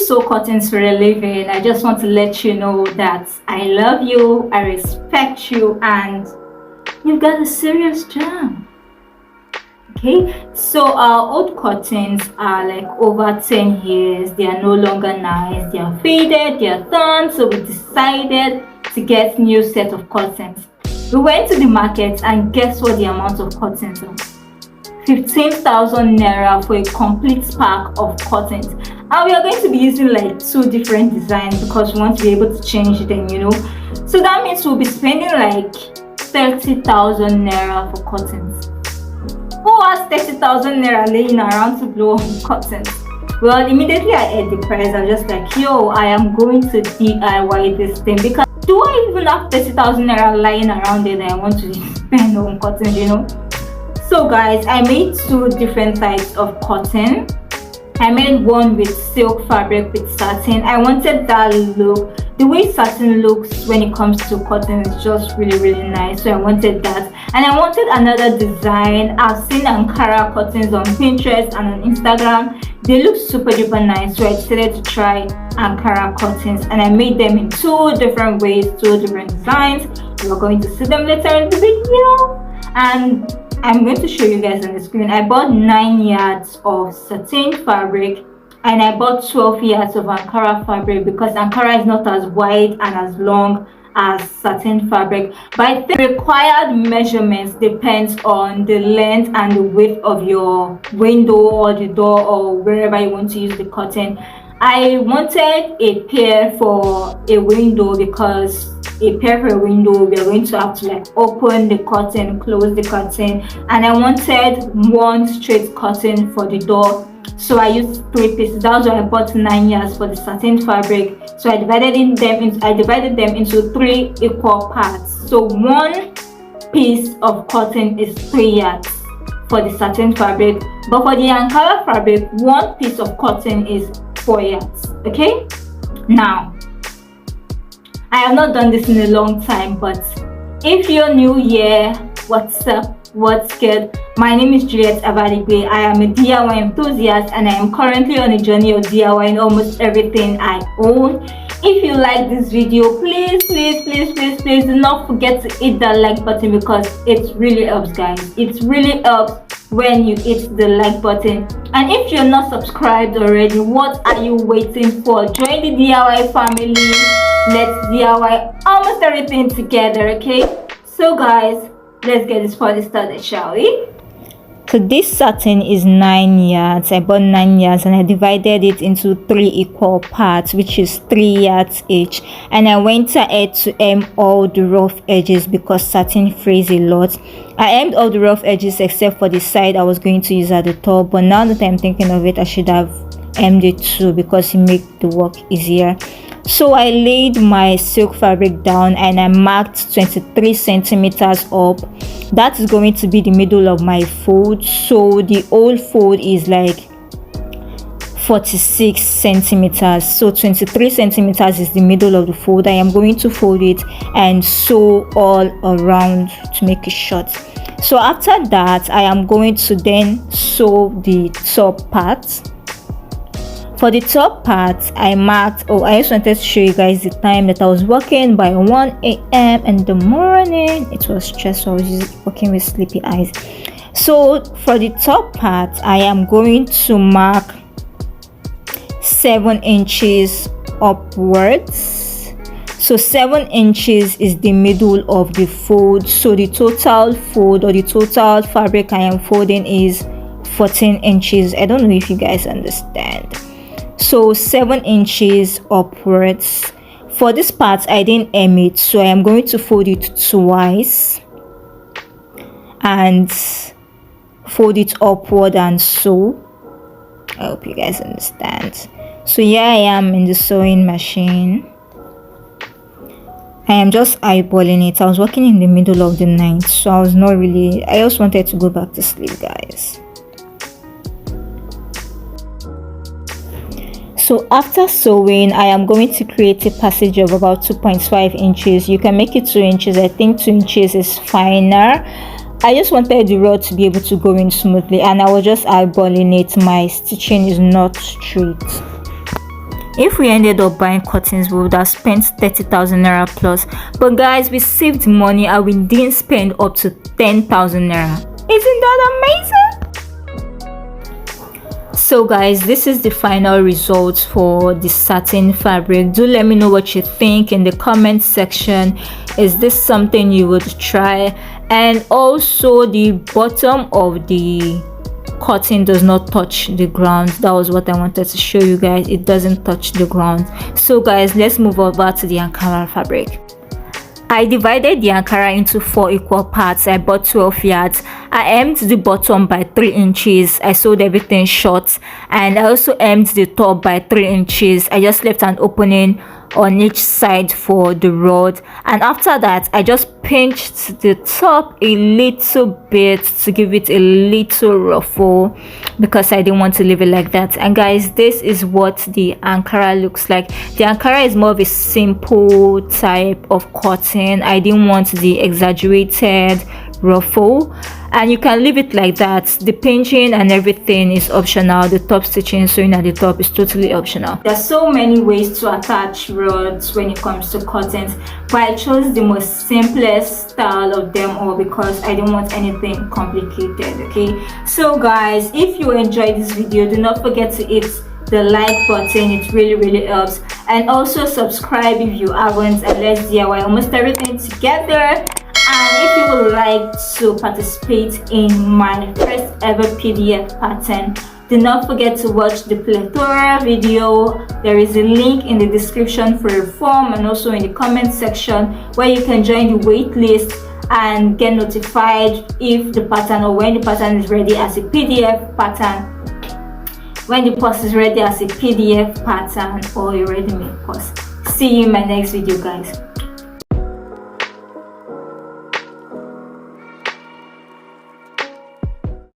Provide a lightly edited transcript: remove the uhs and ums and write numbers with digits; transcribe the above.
sew cottons for a living, I just want to let you know that I love you, I respect you, and you've got a serious gem. Okay, so our old cottons are like over 10 years. They are no longer nice, they are faded, they are torn, so we decided to get new set of cottons. We went to the market and guess what the amount of cottons are? 15,000 naira for a complete pack of cottons, and we are going to be using like 2 different designs because we want to be able to change them, you know. So that means we'll be spending like 30,000 naira for cottons. Who has 30,000 naira laying around to blow on cottons? Well, immediately I heard the price, I was just like, yo, I am going to DIY this thing, because do I even have 30,000 naira lying around there that I want to spend on cottons, you know? So guys, I made 2 different types of cotton. I made one with silk fabric with satin. I wanted that look. The way satin looks when it comes to cotton is just really nice, so I wanted that. And I wanted another design. I've seen Ankara cottons on Pinterest and on Instagram. They look super duper nice, so I decided to try Ankara cottons, and I made them in 2 different ways, 2 different designs. We're going to see them later in the video, and I'm going to show you guys on the screen. I bought 9 yards of satin fabric and I bought 12 yards of Ankara fabric because Ankara is not as wide and as long as satin fabric. But the required measurements depends on the length and the width of your window or the door or wherever you want to use the cotton. I wanted a pair for a window because we are going to have to like open the curtain, close the curtain, and I wanted 1 straight curtain for the door, so I used 3 pieces. That's why I bought 9 yards for the satin fabric. So I divided them into 3 equal parts. So 1 piece of cotton is 3 yards for the satin fabric, but for the Ankara fabric, 1 piece of cotton is 4 yards. Okay, now I have not done this in a long time, but if you're new here, what's up, what's good? My name is Juliet Avaligbejuliet. I am a DIY enthusiast and I am currently on a journey of DIYing almost everything I own. If you like this video, please do not forget to hit that like button, because it really helps, guys. It really helps when you hit the like button. And if you're not subscribed already, what are you waiting for? Join the DIY family. Let's DIY almost everything together, okay? So guys, let's get this party started, shall we? So this satin is 9 yards. I bought 9 yards and I divided it into 3 equal parts, which is 3 yards each. And I went ahead to hem all the rough edges because satin frays a lot. I hemmed all the rough edges except for the side I was going to use at the top, but now that I'm thinking of it, I should have hemmed it too because it makes the work easier. So I laid my silk fabric down and I marked 23 centimeters up. That is going to be the middle of my fold. So the whole fold is like 46 centimeters. So 23 centimeters is the middle of the fold. I am going to fold it and sew all around to make it short. So after that, I am going to then sew the top part. For the top part, I marked, I just wanted to show you guys the time that I was working by 1 a.m. in the morning. It was stressful. I was just working with sleepy eyes. So for the top part, I am going to mark 7 inches upwards. So 7 inches is the middle of the fold. So the total fold or the total fabric I am folding is 14 inches. I don't know if you guys understand. So 7 inches upwards. For this part, I didn't hem it, so I am going to fold it twice and fold it upward and sew. I hope you guys understand. So here I am in the sewing machine. I am just eyeballing it. I was working in the middle of the night, so I just wanted to go back to sleep, guys. So after sewing, I am going to create a passage of about 2.5 inches. You can make it 2 inches. I think 2 inches is finer. I just wanted the row to be able to go in smoothly, and I was just eyeballing it. My stitching is not straight. If we ended up buying curtains, we would have spent 30,000 naira plus, but guys, we saved money and we didn't spend up to 10,000 naira. Isn't that amazing? So guys, this is the final result for the satin fabric. Do let me know what you think in the comment section. Is this something you would try? And also, the bottom of the cotton does not touch the ground. That was what I wanted to show you guys. It doesn't touch the ground. So guys, let's move over to the Ankara fabric. I divided the Ankara into 4 equal parts. I bought 12 yards. I hemmed the bottom by 3 inches. I sewed everything short, and I also hemmed the top by 3 inches. I just left an opening on each side for the rod, and after that I just pinched the top a little bit to give it a little ruffle because I didn't want to leave it like that. And guys, this is what the Ankara looks like. The Ankara is more of a simple type of cotton. I didn't want the exaggerated ruffle, and you can leave it like that. The pinching and everything is optional. The top stitching, sewing at the top, is totally optional. There's so many ways to attach rods when it comes to cottons, but I chose the most simplest style of them all because I didn't want anything complicated. Okay, so guys, if you enjoyed this video, do not forget to hit the like button. It really helps, and also subscribe if you haven't, and let's DIY almost everything together. And if you would like to participate in my first ever PDF pattern, do not forget to watch the plethora video. There is a link in the description for a form, and also in the comment section where you can join the wait list and get notified if the pattern or when the pattern is ready as a PDF pattern. When the post is ready as a PDF pattern or a ready-made post. See you in my next video, guys.